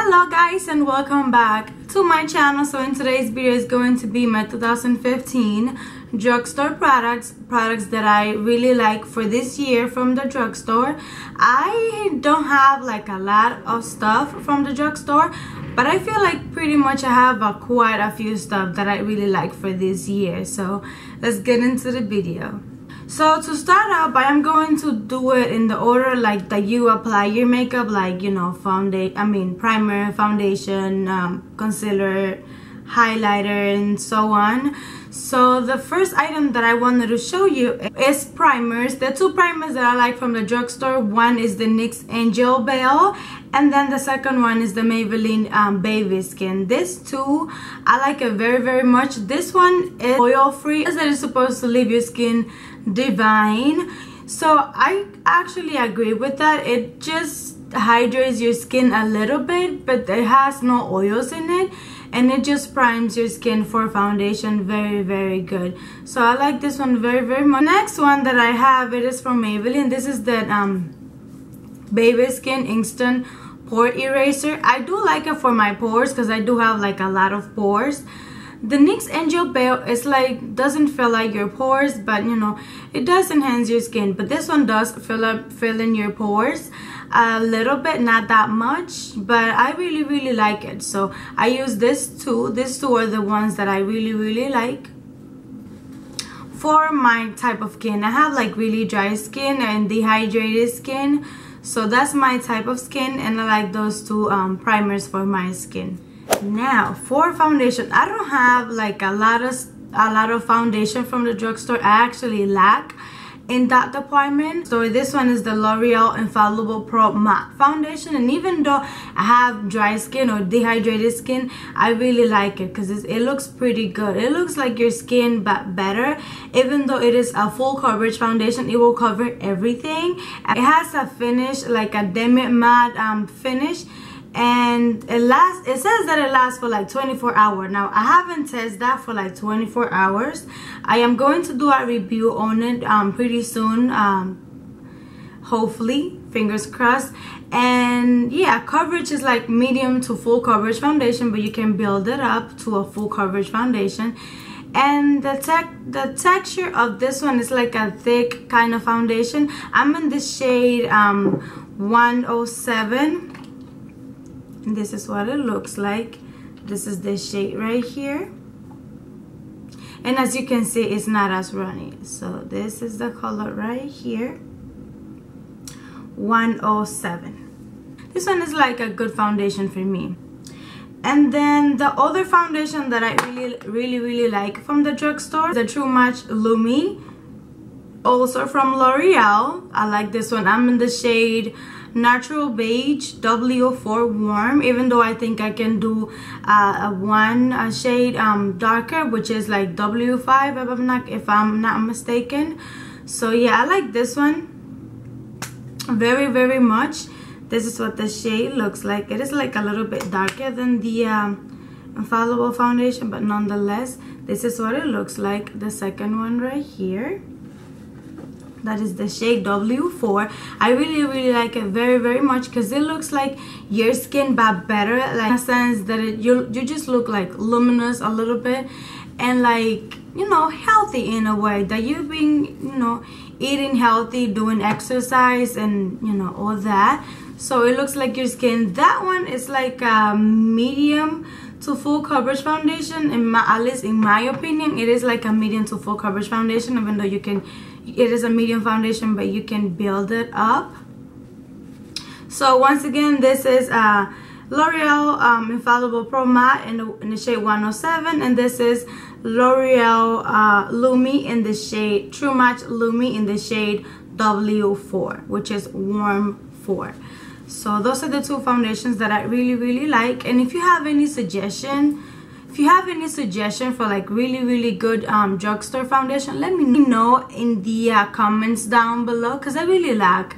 Hello guys, and welcome back to my channel. So in today's video is going to be my 2015 drugstore products that I really like for this year from the drugstore. I don't have like a lot of stuff from the drugstore, but I feel like pretty much I have quite a few stuff that I really like for this year. So let's get into the video. So to start out, I'm going to do it in the order like that you apply your makeup, like, you know, primer, foundation, concealer, highlighter, and so on. So the first item that I wanted to show you is primers. The two primers that I like from the drugstore, one is the NYX Angel Veil, and then the second one is the Maybeline Baby Skin. These two I like it very much. This one is oil free, as it is supposed to leave your skin divine. So I actually agree with that. It just hydrates your skin a little bit, but it has no oils in it, and it just primes your skin for foundation very good. So I like this one very much. Next one that I have, it is from Maybelline. This is the Baby Skin Instant Pore Eraser. I do like it for my pores because I do have like a lot of pores. The NYX Angel Veil is like, doesn't fill out your pores, but you know, it does enhance your skin. But this one does fill in your pores a little bit, not that much, but I really like it. So I use this too. These two are the ones that I really like for my type of skin. I have like really dry skin and dehydrated skin, so that's my type of skin, and I like those two primers for my skin. Now for foundation, I don't have like a lot of foundation from the drugstore. I actually lack in that department. So this one is the Loreal Infallible Pro Matte Foundation, and even though I have dry skin or dehydrated skin, I really like it because it looks pretty good. It looks like your skin but better. Even though it is a full coverage foundation, it will cover everything. It has a finish like a demi matte finish, and it says that it lasts for like 24 hours. Now I haven't tested that for like 24 hours. I am going to do a review on it pretty soon, hopefully, fingers crossed. And yeah, coverage is like medium to full coverage foundation, but you can build it up to a full coverage foundation. And the texture of this one is like a thick kind of foundation. I'm in the shade 107. And this is what it looks like. This is the shade right here, and as you can see, it's not as runny. So this is the color right here, 107. This one is like a good foundation for me. And then the other foundation that I really like from the drugstore, the True Match Lumi, also from Loreal. I like this one. I'm in the shade Natural Beige W4 Warm, even though I think I can do one shade darker, which is like W5 if I'm not mistaken. So yeah, I like this one very much. This is what the shade looks like. It is like a little bit darker than the Infallible foundation, but nonetheless, this is what it looks like. The second one right here, that is the shade W4. I really like it very much because it looks like your skin but better, like in a sense that you just look like luminous a little bit, and like, you know, healthy in a way that you've been, you know, eating healthy, doing exercise, and you know, all that. So it looks like your skin. That one is like a medium to full coverage foundation, at least in my opinion. It is like a medium to full coverage foundation, even though it is a medium foundation, but you can build it up. So once again, this is L'Oreal Infallible Pro Matte in the shade 107, and this is L'Oreal Lumi in the shade True Match Lumi in the shade W4, which is Warm 4. So those are the two foundations that I really like. And if you have any suggestion, for like really good drugstore foundation, let me know in the comments down below, because I really like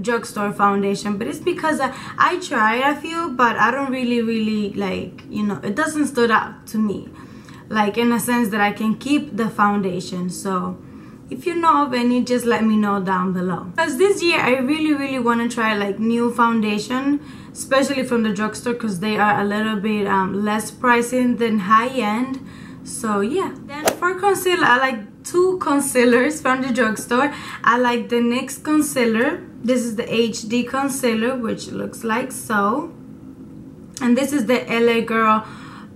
drugstore foundation. But it's because I tried a few, but I don't really like, you know, it doesn't stood out to me, like in a sense that I can keep the foundation. So if you know of any, just let me know down below, because this year I really want to try like new foundation especially from the drugstore, because they are a little bit less pricey than high-end. So yeah. Then for concealer, I like two concealers from the drugstore. I like the NYX concealer. This is the HD concealer, which looks like so. And this is the L.A.Girl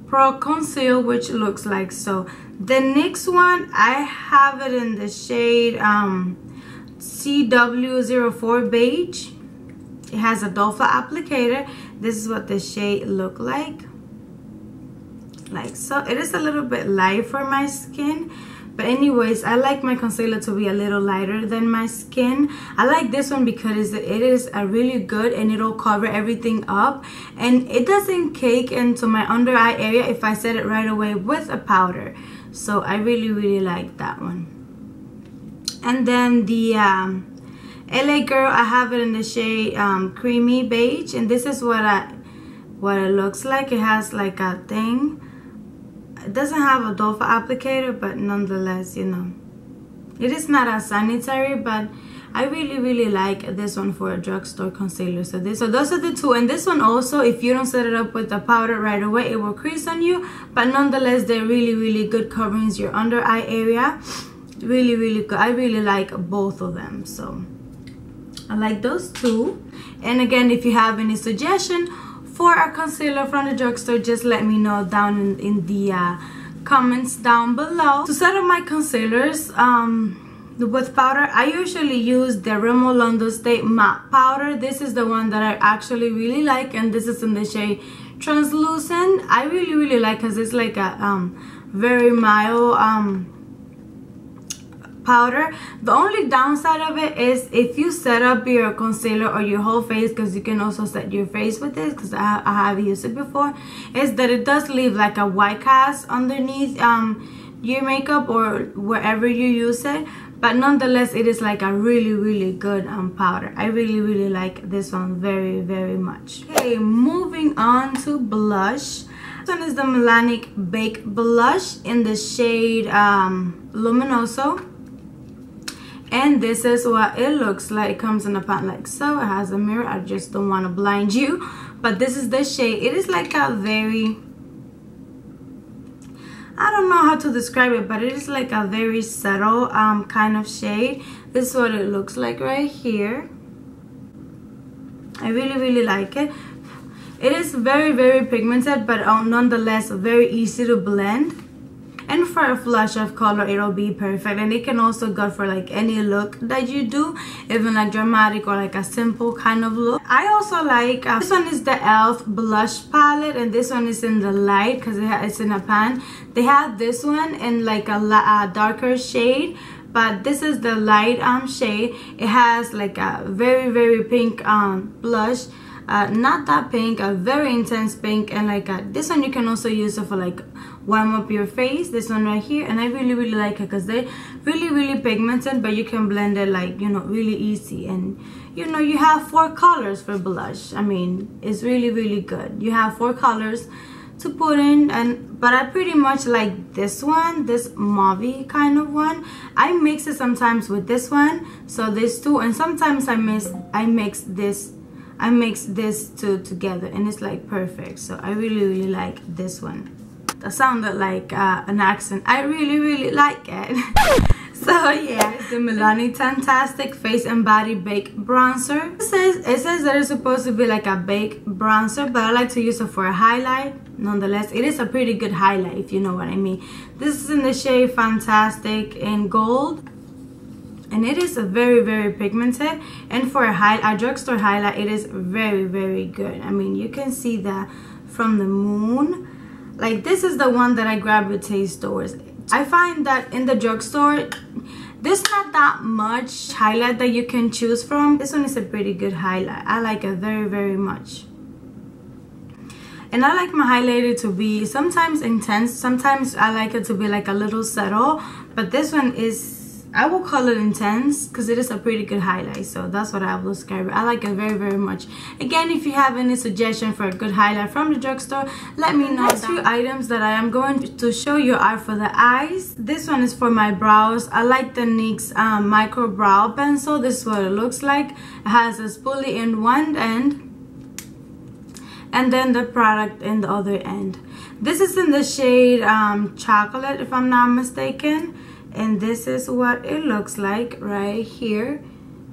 Pro Conceal, which looks like so. The NYX one, I have it in the shade CW04 beige. It has a doe foot applicator. This is what the shade look like so. It is a little bit light for my skin, but anyways, I like my concealer to be a little lighter than my skin. I like this one because it is a really good, and it'll cover everything up, and it doesn't cake into my under eye area if I set it right away with a powder. So I really like that one. And then the L.A.Girl, I have it in the shade creamy beige, and this is what it looks like. It has like a thing. It doesn't have a doe foot applicator, but nonetheless, you know, it is not as sanitary, but I really like this one for a drugstore concealer. So those are the two. And this one also, if you don't set it up with the powder right away, it will crease on you, but nonetheless, they're really good coverings your under eye area. Really good. I really like both of them, so I like those two. And again, if you have any suggestion for a concealer from the drugstore, just let me know down in the comments down below. To set up my concealers with powder, I usually use the Rimmel London Stay Matte Powder. This is the one that I actually really like, and this is in the shade Translucent. I really like, because it's like a very mild powder. The only downside of it is if you set up your concealer or your whole face, because you can also set your face with this, because I have used it before, is that it does leave like a white cast underneath your makeup or wherever you use it. But nonetheless, it is like a really good powder. I really like this one very much. Okay, moving on to blush. This one is the Milani Baked Blush in the shade Luminoso. And this is what it looks like. It comes in a pan like so. It has a mirror. I just don't want to blind you, but this is the shade. It is like a very, I don't know how to describe it, but it is like a very subtle kind of shade. This is what it looks like right here. I really like it. It is very pigmented, but nonetheless very easy to blend. And for a flush of color, it'll be perfect. And it can also go for like any look that you do, even like dramatic or like a simple kind of look. I also like, this one is the e.l.f. blush palette, and this one is in the light because it's in a pan. They have this one in like a darker shade, but this is the light shade. It has like a very pink blush. Not that pink, a very intense pink, and like this one you can also use it for like warm up your face. This one right here, and I really like it because they're really pigmented, but you can blend it like, you know, really easy. And you know, you have 4 colors for blush. I mean, it's really good. You have 4 colors to put in, but I pretty much like this one, this mauve kind of one. I mix it sometimes with this one, so this two, and sometimes I mix this two together, and it's like perfect. So I really like this one. That sounded like an accent. I really like it. So yeah, it's the Milani Fantastic Face and Body Baked Bronzer. It says that it's supposed to be like a baked bronzer, but I like to use it for a highlight. Nonetheless, it is a pretty good highlight, if you know what I mean. This is in the shade Fantastic in Gold, and it is a very pigmented, and for a drugstore highlight, it is very good. I mean, you can see that from the moon. Like, this is the one that I gravitate towards. I find that in the drugstore, there's not that much highlight that you can choose from. This one is a pretty good highlight. I like it very much. And I like my highlighter to be sometimes intense, sometimes I like it to be like a little subtle, but this one is, I will call it intense because it is a pretty good highlight. So that's what I will describe it. I like it very much. Again, if you have any suggestion for a good highlight from the drugstore, let me know. The next few items that I am going to show you are for the eyes. This one is for my brows. I like the NYX micro brow pencil. This is what it looks like. It has a spoolie in one end, and then the product in the other end. This is in the shade chocolate, if I'm not mistaken, and this is what it looks like right here,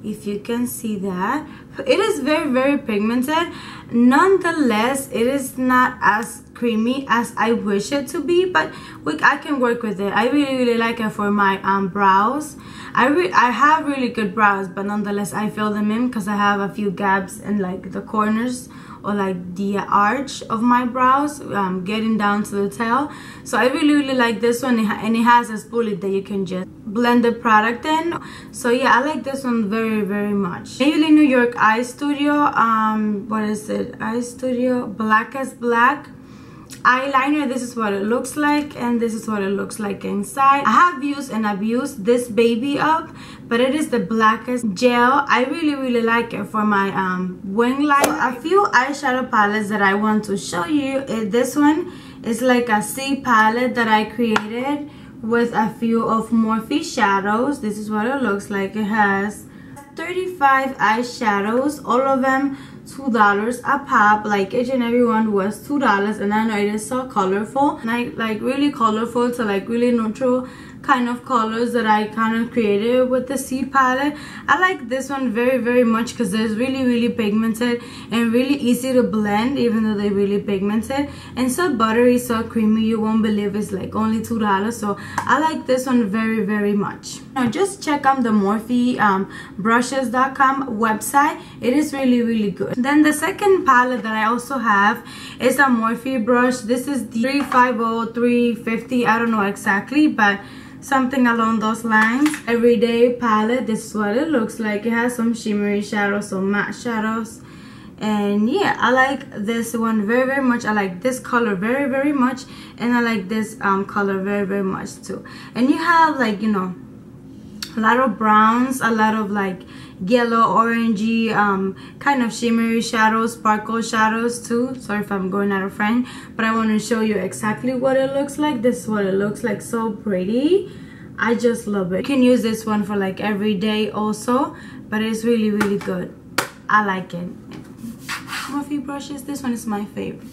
if you can see that. It is very pigmented. Nonetheless, it is not as creamy as I wish it to be, but I can work with it. I really like it for my brows. I have really good brows, but nonetheless I fill them in because I have a few gaps in like the corners or like the arch of my brows, getting down to the tail. So I really like this one, and it has a spoolie that you can just blend the product in. So yeah, I like this one very much. Maybeline New York Eye Studio, what is it? Eye Studio Blackest Black eyeliner. This is what it looks like, and this is what it looks like inside. I have used and I've used this baby up, but it is the blackest gel. I really like it for my wing line. A few eyeshadow palettes that I want to show you. This one is like a C palette that I created with a few of Morphe shadows. This is what it looks like. It has 35 eyeshadows, all of them $2 a pop. Like each and every one was $2, and I know it is so colorful, and I like really colorful to like really neutral kind of colors that I kind of created with the seed palette. I like this one very much because it's really pigmented and really easy to blend, even though they're really pigmented, and so buttery, so creamy. You won't believe it's like only $2. So I like this one very much. Now just check out the Morphe brushes.com website. It is really good. Then the second palette that I also have is a Morphe brush. This is the 350, 350, I don't know exactly, but something along those lines. Everyday palette. This is what it looks like. It has some shimmery shadows, some matte shadows, and yeah, I like this one very much. I like this color very much, and I like this color very much too. And you have like, you know, a lot of browns, a lot of like yellow, orangey, kind of shimmery shadows, sparkle shadows too. Sorry if I'm going out of frame, but I want to show you exactly what it looks like. This is what it looks like. So pretty. I just love it. You can use this one for like every day also, but it's really good. I like it. Morphe brushes. This one is my favorite.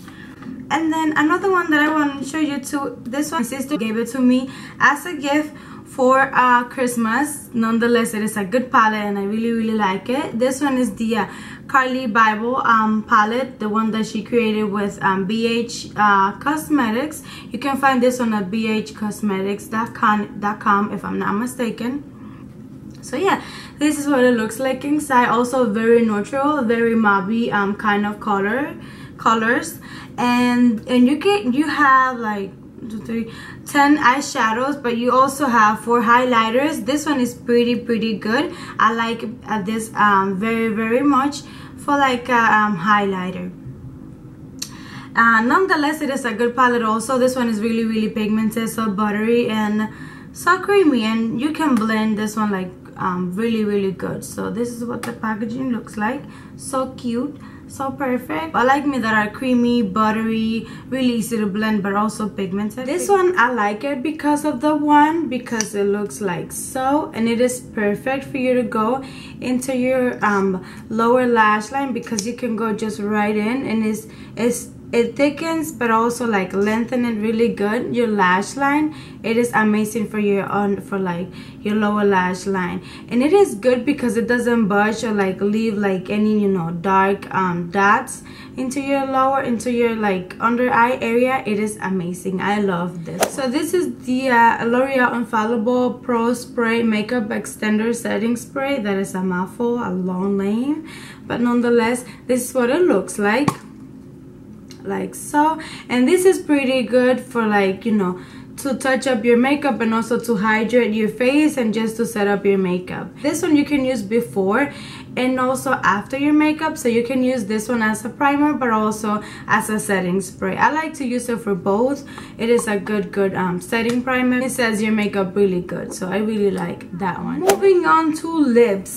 And then another one that I want to show you too. This one, my sister gave it to me as a gift for Christmas. Nonetheless, it is a good palette, and I really like it. This one is the Carly Bybel palette, the one that she created with BHCosmetics. You can find this one at BHCosmetics.com if I'm not mistaken. So yeah, this is what it looks like inside. Also very neutral, very mauvey kind of colors, and you have like 2, 3, 10 eyeshadows, but you also have 4 highlighters. This one is pretty good. I like this very much for like a highlighter. Nonetheless, it is a good palette also. This one is really pigmented, so buttery and so creamy, and you can blend this one like really good. So this is what the packaging looks like. So cute, so perfect. I like me that are creamy, buttery, really easy to blend, but also pigmented. This one I like it because of because it looks like so, and it is perfect for you to go into your lower lash line, because you can go just right in, and it thickens but also like lengthen it really good, your lash line. It is amazing for your like your lower lash line, and it is good because it doesn't budge or like leave like any, you know, dark dots into your like under eye area. It is amazing. I love this. So this is the Loreal Infallible Pro Spray Makeup Extender Setting Spray. That is a mouthful, a long name, but nonetheless, this is what it looks like so. And this is pretty good for like, you know, to touch up your makeup and also to hydrate your face and just to set up your makeup. This one you can use before and also after your makeup, so you can use this one as a primer but also as a setting spray. I like to use it for both. It is a good setting primer. It says your makeup really good, so I really like that one. Moving on to lip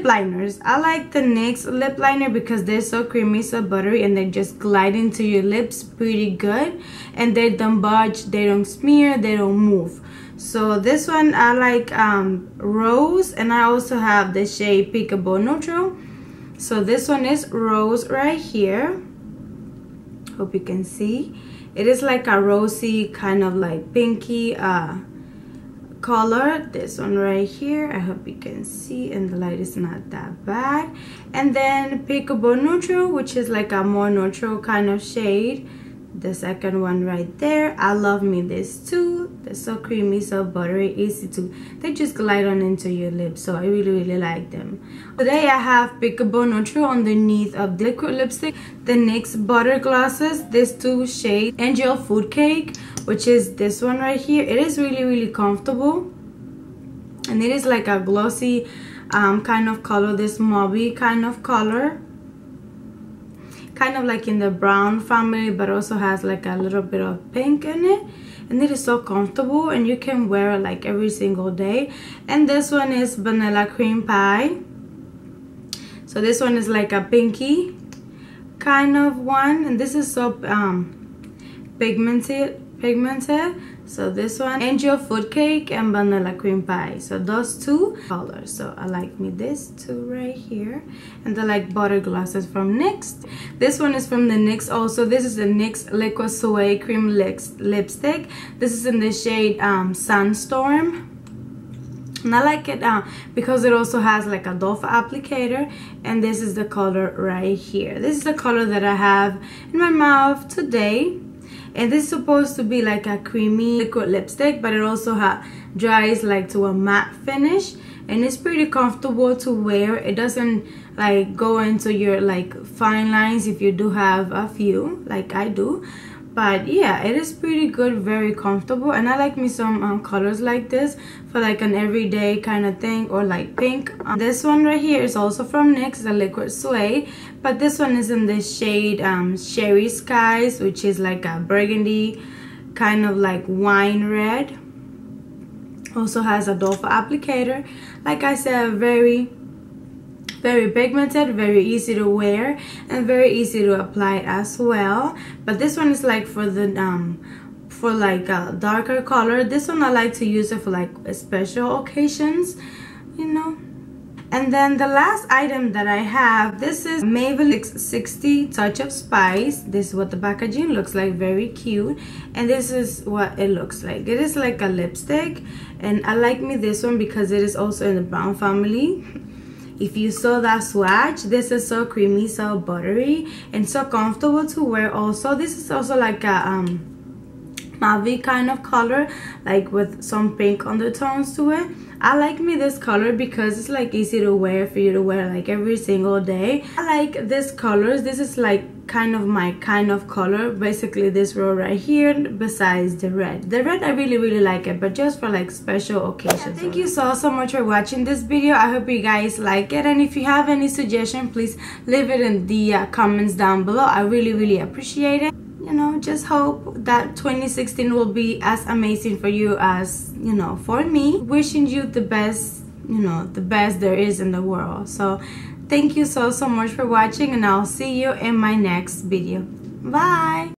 liners. I like the NYX lip liner because they're so creamy, so buttery, and they just glide into your lips pretty good, and they don't budge, they don't smear, they don't move. So this one I like Rose, and I also have the shade Peekaboo Neutral. So this one is Rose right here. Hope you can see. It is like a rosy kind of like pinky color. This one right here, I hope you can see, and the light is not that bad. And then Peekaboo Neutral, which is like a more neutral kind of shade. The second one right there. I love me this too. They're so creamy, so buttery, easy to, they just glide on into your lips, so I really like them. Today I have Peekaboo Neutral underneath of the liquid lipstick, the NYX Butter Glosses, these two shades, Angel Food Cake, which is this one right here. It is really comfortable, and it is like a glossy kind of color, this mauvey kind of color, kind of like in the brown family, but also has like a little bit of pink in it. And it is so comfortable, and you can wear it like every single day. And this one is Vanilla Cream Pie. So this one is like a pinky kind of one, and this is so pigmented. So this one, Angel Food Cake and Vanilla Cream Pie. So those two colors. So I like me this two right here. And the like butter glosses from NYX. This one is from the NYX also. This is the NYX Liquid Suede Cream Lipstick. This is in the shade Sandstorm. And I like it because it also has like a doe foot applicator, and this is the color right here. This is the color that I have in my mouth today. And this is supposed to be like a creamy liquid lipstick, but it also dries like to a matte finish, and it's pretty comfortable to wear. It doesn't like go into your like fine lines if you do have a few like I do. But yeah, it is pretty good, very comfortable, and I like me some colors like this for like an everyday kind of thing, or like pink. This one right here is also from NYX, the Liquid Suede, but this one is in the shade Sherry Skies, which is like a burgundy kind of like wine red. Also has a doe foot applicator. Like I said, very pigmented, very easy to wear, and very easy to apply as well. But this one is like for the for like a darker color. This one I like to use it for like special occasions, you know. And then the last item that I have, this is Maybeline 60 Touch of Spice. This is what the packaging looks like, very cute. And this is what it looks like. It is like a lipstick, and I like me this one because it is also in the brown family. If you saw that swatch, this is so creamy, so buttery, and so comfortable to wear also. This is also like a mauve kind of color, like with some pink undertones to it. I like me this color because it's like easy to wear, for you to wear like every single day. I like this colors. This is like kind of my kind of color, basically this row right here, besides the red. The red I really like it, but just for like special occasions. Yeah, thank you so much for watching this video. I hope you guys like it, and if you have any suggestion, please leave it in the comments down below. I really appreciate it. You know, just hope that 2016 will be as amazing for you as, you know, for me. Wishing you the best, you know, the best there is in the world. So thank you so much for watching, and I'll see you in my next video. Bye.